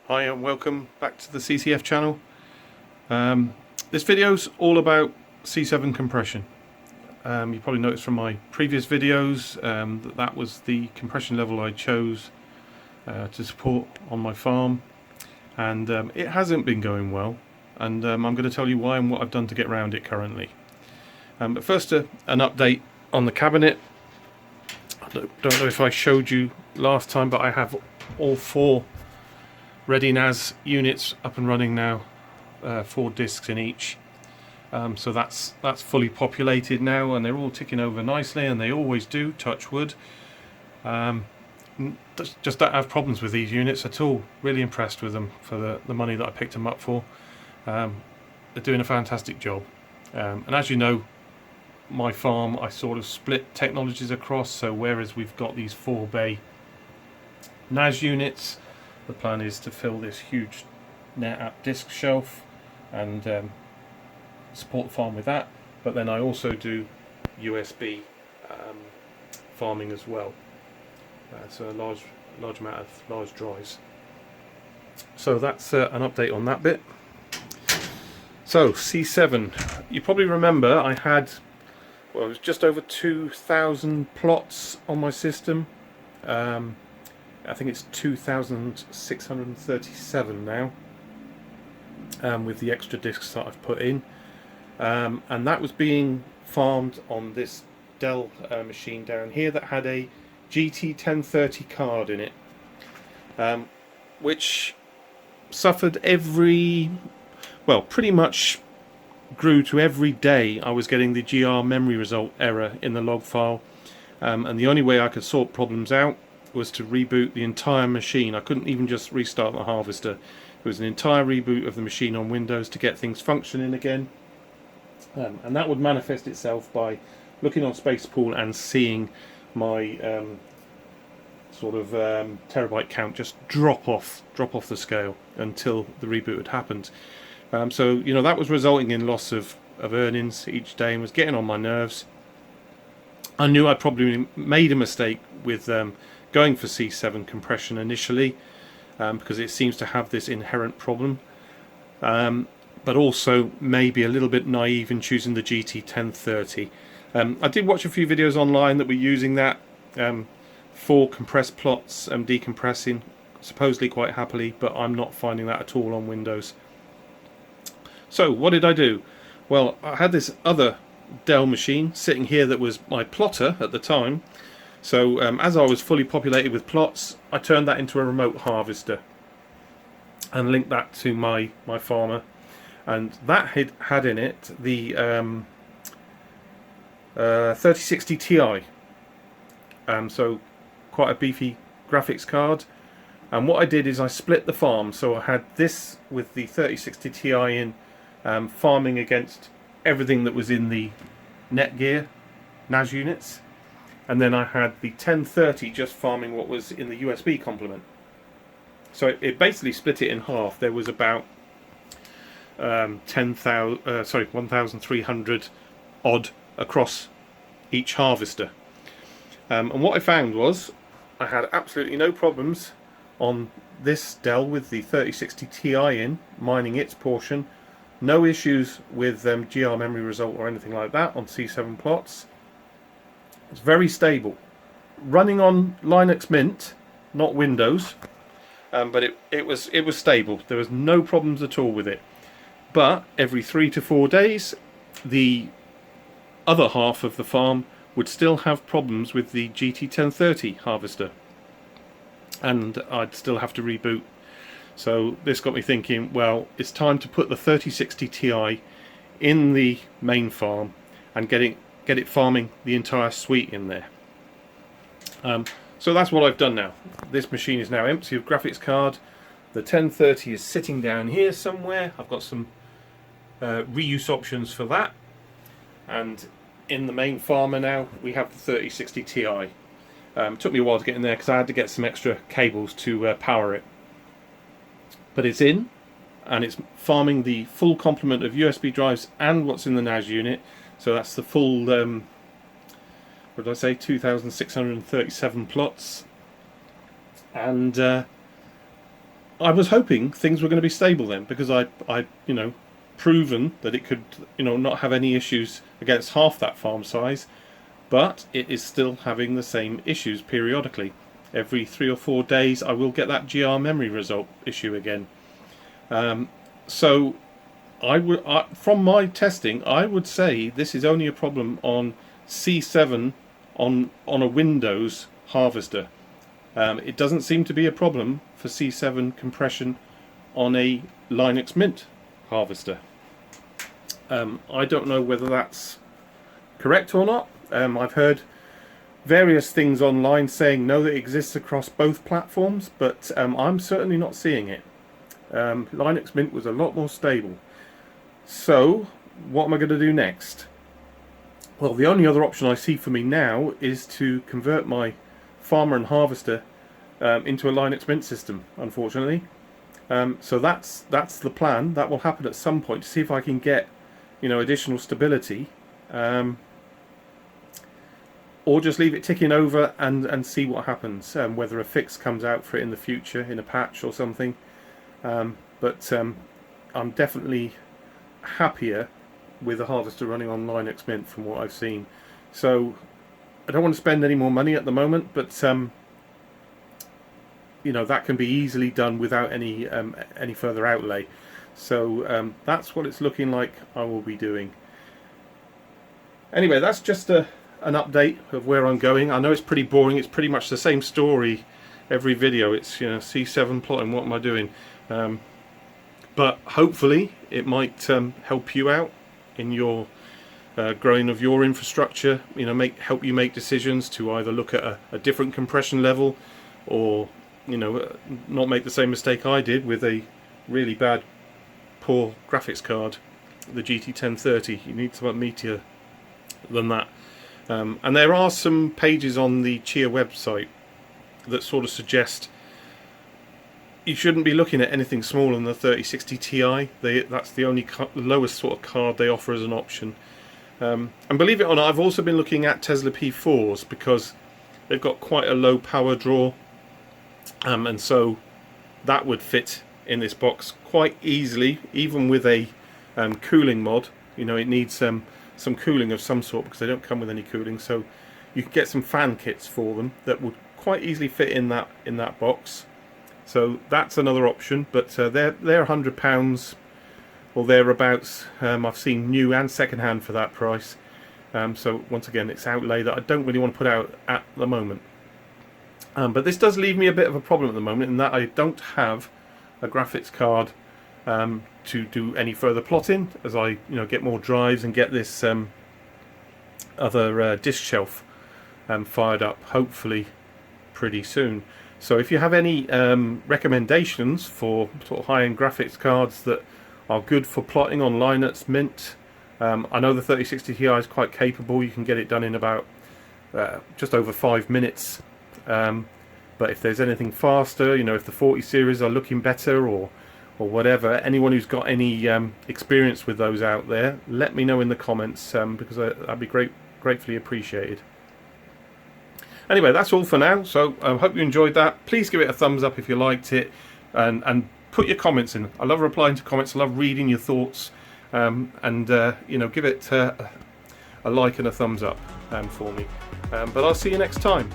Hi and welcome back to the CCF channel. This video's all about C7 compression. You probably noticed from my previous videos that was the compression level I chose to support on my farm, and it hasn't been going well, and I'm going to tell you why and what I've done to get around it currently. But first an update on the cabinet. I don't know if I showed you last time, but I have all four ReadyNAS units up and running now, 4 disks in each. So that's fully populated now, and they're all ticking over nicely, and they always do, touch wood. Just don't have problems with these units at all. Really impressed with them for the money that I picked them up for. They're doing a fantastic job. And as you know, my farm, I sort of split technologies across, so whereas we've got these 4-bay NAS units, the plan is to fill this huge NetApp disk shelf and support the farm with that, but then I also do USB farming as well. So a large amount of large drives. So that's an update on that bit. So C7, you probably remember I had, well, it was just over 2,000 plots on my system. I think it's 2,637 now, with the extra discs that I've put in, and that was being farmed on this Dell machine down here that had a GT1030 card in it, which suffered pretty much grew to every day I was getting the GR memory result error in the log file, and the only way I could sort problems out was to reboot the entire machine. I couldn't even just restart the harvester. It was an entire reboot of the machine on Windows to get things functioning again, and that would manifest itself by looking on Spacepool and seeing my terabyte count just drop off the scale until the reboot had happened. So you know, that was resulting in loss of earnings each day and was getting on my nerves. I knew I probably made a mistake with going for C7 compression initially, because it seems to have this inherent problem, but also maybe a little bit naive in choosing the GT1030. I did watch a few videos online that were using that for compressed plots and decompressing supposedly quite happily, but I'm not finding that at all on Windows. So what did I do? Well, I had this other Dell machine sitting here that was my plotter at the time. So as I was fully populated with plots, I turned that into a remote harvester and linked that to my farmer, and that had in it the 3060 Ti, so quite a beefy graphics card. And what I did is I split the farm, so I had this with the 3060 Ti in, farming against everything that was in the Netgear NAS units, and then I had the 1030 just farming what was in the USB complement. So it basically split it in half. There was about 1,300 odd across each harvester. And what I found was I had absolutely no problems on this Dell with the 3060 Ti in, mining its portion. No issues with GR memory result or anything like that on C7 plots. It's very stable, running on Linux Mint, not Windows, but it was stable. There was no problems at all with it. But every 3 to 4 days, the other half of the farm would still have problems with the GT1030 harvester, and I'd still have to reboot. So this got me thinking, well, it's time to put the 3060 Ti in the main farm and get it farming the entire suite in there. So that's what I've done now. This machine is now empty of graphics card. The 1030 is sitting down here somewhere. I've got some reuse options for that, and in the main farmer now we have the 3060 Ti. Took me a while to get in there because I had to get some extra cables to power it, but it's in, and it's farming the full complement of USB drives and what's in the NAS unit. So that's the full, what did I say, 2,637 plots. And I was hoping things were going to be stable then, because I proven that it could, not have any issues against half that farm size, but it is still having the same issues periodically. Every 3 or 4 days I will get that GR memory result issue again. So from my testing, I would say this is only a problem on C7 on a Windows harvester. It doesn't seem to be a problem for C7 compression on a Linux Mint harvester. I don't know whether that's correct or not. I've heard various things online saying no, that it exists across both platforms, but I'm certainly not seeing it. Linux Mint was a lot more stable. So what am I going to do next? Well, the only other option I see for me now is to convert my farmer and harvester into a Linux Mint system, unfortunately. So that's the plan. That will happen at some point, to see if I can get additional stability, or just leave it ticking over and see what happens, whether a fix comes out for it in the future in a patch or something. But I'm definitely happier with the harvester running on Linux Mint from what I've seen. So I don't want to spend any more money at the moment, but that can be easily done without any further outlay. So that's what it's looking like I will be doing. Anyway, that's just an update of where I'm going. I know it's pretty boring. It's pretty much the same story every video. It's C7 plotting, what am I doing? But hopefully it might help you out in your growing of your infrastructure. Help you make decisions to either look at a different compression level, or not make the same mistake I did with a really poor graphics card, the GT1030. You need something meatier than that. And there are some pages on the CHIA website that sort of suggest you shouldn't be looking at anything smaller than the 3060 Ti. That's the only lowest sort of card they offer as an option. And believe it or not, I've also been looking at Tesla P4s, because they've got quite a low power draw, and so that would fit in this box quite easily, even with a cooling mod. It needs some cooling of some sort, because they don't come with any cooling, so you can get some fan kits for them that would quite easily fit in that box. So that's another option, but they're £100 or thereabouts. I've seen new and second hand for that price. So once again, it's outlay that I don't really want to put out at the moment. But this does leave me a bit of a problem at the moment, in that I don't have a graphics card to do any further plotting, as I get more drives and get this other disk shelf fired up, hopefully pretty soon. So if you have any recommendations for sort of high-end graphics cards that are good for plotting on Linux Mint, I know the 3060 Ti is quite capable. You can get it done in about just over 5 minutes. But if there's anything faster, if the 40 series are looking better, or whatever, anyone who's got any experience with those out there, let me know in the comments, because that'd be gratefully appreciated. Anyway, that's all for now. So I hope you enjoyed that. Please give it a thumbs up if you liked it, and put your comments in. I love replying to comments. I love reading your thoughts, and give it a like and a thumbs up for me. But I'll see you next time.